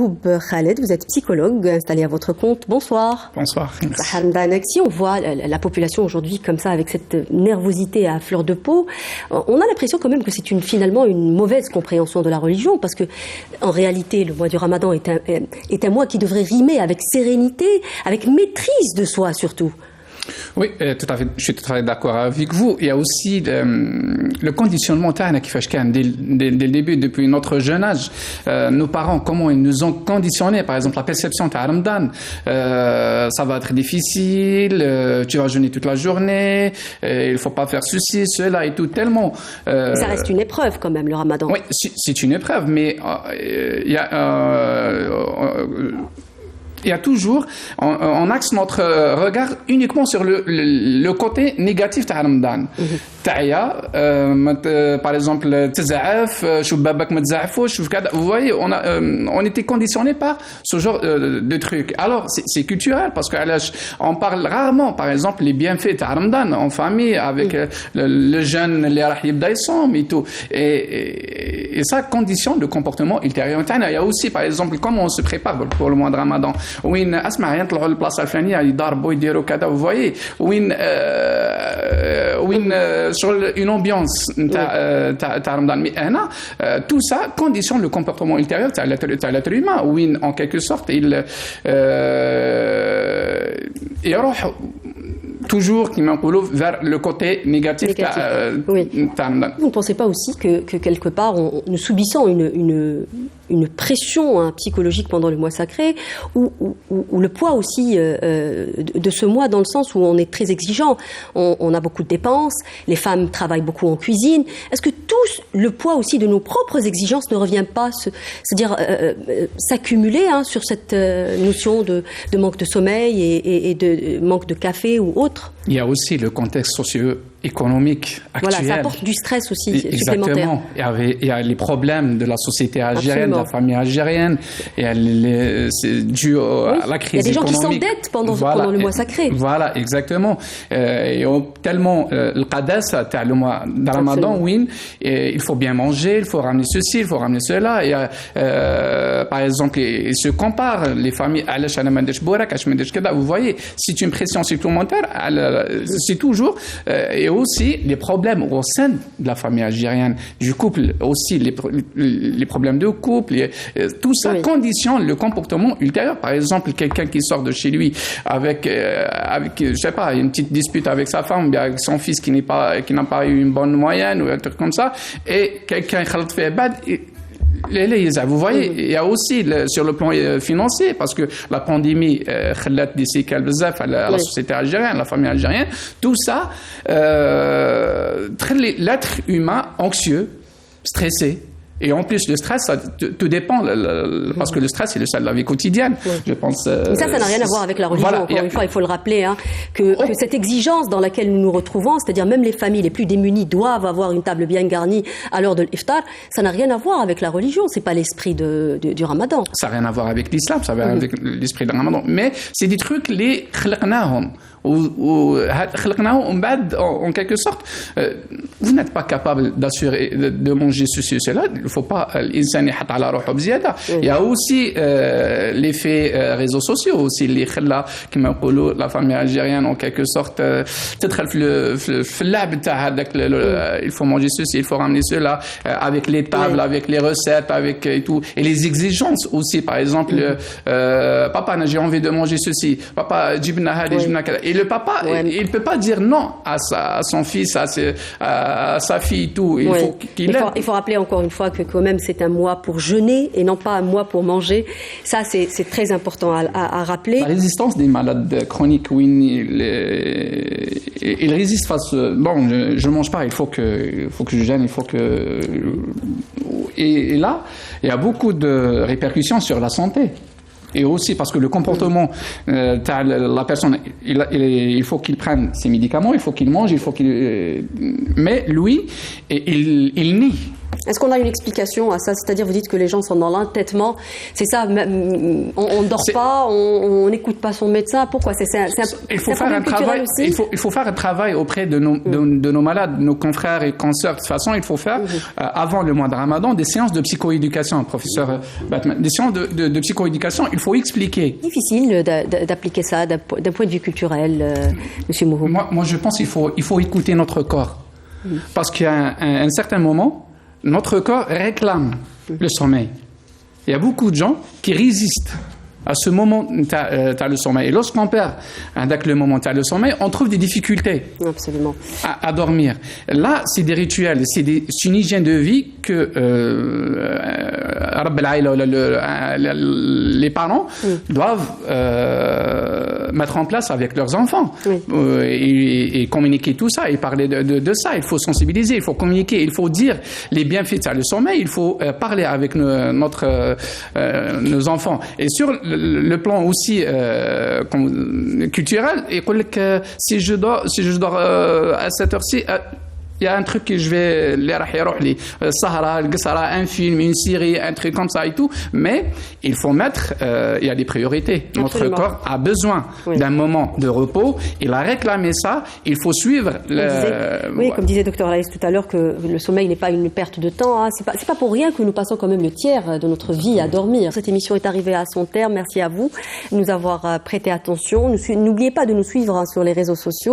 Ayoub Khaled, vous êtes psychologue installé à votre compte. Bonsoir. Bonsoir. Si on voit la population aujourd'hui comme ça, avec cette nervosité à fleur de peau, on a l'impression quand même que c'est finalement une mauvaise compréhension de la religion, parce que en réalité, le mois du Ramadan est un mois qui devrait rimer avec sérénité, avec maîtrise de soi surtout. Oui, tout à fait. Je suis tout à fait d'accord avec vous. Il y a aussi le conditionnement qui fait dès le début, depuis notre jeune âge. Nos parents, comment ils nous ont conditionnés. Par exemple, la perception de Ramadan, ça va être difficile, tu vas jeûner toute la journée, il faut pas faire ceci, cela et tout, tellement. Ça reste une épreuve quand même, le Ramadan. Oui, c'est une épreuve, mais il y a toujours, on axe notre regard uniquement sur le côté négatif de Ramadan. Par exemple, vous voyez, on était conditionné par ce genre de trucs. Alors, c'est culturel, parce qu'on parle rarement, par exemple, les bienfaits de Ramadan en famille, avec le jeune, les rahib et tout. Et ça conditionne le comportement ultérieur. Il y a aussi, par exemple, comment on se prépare pour le mois de Ramadan. وين اسمع يطلعوا البلاصه الفلانيه يضربوا يديروا كذا وفوايي وين شغل une ambiance تاع رمضان. Mais هنا tout ça conditionne le comportement ultérieur تاع l'être humain, وين en quelque sorte il يروح toujours vers le côté négatif. Oui. Vous ne pensez pas aussi que quelque part nous subissons une pression psychologique pendant le mois sacré, ou le poids aussi de ce mois, dans le sens où on est très exigeant, on a beaucoup de dépenses, les femmes travaillent beaucoup en cuisine. Est-ce que le poids aussi de nos propres exigences ne revient pas c'est-à-dire s'accumuler sur cette notion de manque de sommeil et de manque de café ou autre? Il y a aussi le contexte socio-économique actuel. Voilà, ça apporte du stress aussi supplémentaire. Exactement. Il y a les problèmes de la société algérienne, de la famille algérienne, et c'est dû à la crise économique. Il y a des gens qui s'endettent pendant le mois sacré. Voilà, exactement. Et tellement le qadassa, le mois de Ramadan, oui, il faut bien manger, il faut ramener ceci, il faut ramener cela. Et, par exemple, ils se comparent, les familles, vous voyez, c'est une pression supplémentaire, c'est toujours, et aussi les problèmes au sein de la famille algérienne, du couple, aussi les problèmes de couple, tout ça conditionne le comportement ultérieur. Par exemple, quelqu'un qui sort de chez lui avec je sais pas, une petite dispute avec sa femme, bien avec son fils qui n'a pas eu une bonne moyenne ou un truc comme ça, et quelqu'un qui fait bad. Vous voyez, il y a aussi sur le plan financier, parce que la pandémie خلت des séquelles بزاف à la société algérienne, la famille algérienne, tout ça l'être humain anxieux, stressé. Et en plus, le stress, tout dépend, parce que le stress, c'est le sel de la vie quotidienne, je pense. Mais ça n'a rien à voir avec la religion. Voilà, encore une fois, il faut le rappeler, que cette exigence dans laquelle nous nous retrouvons, c'est-à-dire même les familles les plus démunies doivent avoir une table bien garnie à l'heure de l'iftar, ça n'a rien à voir avec la religion. C'est pas l'esprit du Ramadan. Ça n'a rien à voir avec l'islam, ça n'a rien à voir avec l'esprit du Ramadan. Mais c'est des trucs, les خلقناهم. En quelque sorte, vous n'êtes pas capable d'assurer de manger ceci et cela. Il ne faut pas. Il y a aussi l'effet réseaux sociaux, aussi les khalla qui m'appellent la famille algérienne, en quelque sorte. Il faut manger ceci, il faut ramener cela, avec les tables, avec les recettes, avec et tout, et les exigences aussi. Par exemple, papa, j'ai envie de manger ceci. Papa, et le papa, il ne peut pas dire non à son fils, à sa fille et tout. Il faut rappeler encore une fois que quand même c'est un mois pour jeûner et non pas un mois pour manger. Ça, c'est très important à rappeler. La résistance des malades chroniques, oui, ils résistent face... Bon, je ne mange pas, il faut que je gêne, il faut que... Et là, il y a beaucoup de répercussions sur la santé. Et aussi parce que le comportement de la personne, il faut qu'il prenne ses médicaments, il faut qu'il mange, mais lui, il nie Est-ce qu'on a une explication à ça? C'est-à-dire, vous dites que les gens sont dans l'entêtement. C'est ça, on ne dort pas, on n'écoute pas son médecin. Pourquoi? Il faut faire un travail aussi. Il faut faire un travail auprès de nos malades, nos confrères et consoeurs. De toute façon, il faut faire, avant le mois de Ramadan, des séances de psychoéducation, professeur Batman. Des séances de psychoéducation, il faut expliquer. Difficile d'appliquer ça d'un point de vue culturel, Monsieur Mourou. Moi, je pense qu'il faut écouter notre corps. Parce qu'à un certain moment, notre corps réclame le sommeil. Il y a beaucoup de gens qui résistent à ce moment où tu as le sommeil. Et lorsqu'on perd le moment où tu as le sommeil, on trouve des difficultés à dormir. Là, c'est des rituels, c'est une hygiène de vie que les parents doivent mettre en place avec leurs enfants et communiquer tout ça et parler de ça. Il faut sensibiliser, il faut communiquer, il faut dire les bienfaits de le sommeil, il faut parler avec nos enfants. Et sur le plan aussi culturel, et si je dors à cette heure-ci, il y a un truc que je vais Sahara, un film, une série, un truc comme ça et tout, mais il faut mettre, il y a des priorités. Notre corps a besoin d'un moment de repos, il a réclamé ça, il faut suivre comme disait Dr Laïs tout à l'heure, que le sommeil n'est pas une perte de temps, hein. C'est pas pour rien que nous passons quand même le tiers de notre vie à dormir. Cette émission est arrivée à son terme, merci à vous de nous avoir prêté attention. N'oubliez pas de nous suivre sur les réseaux sociaux.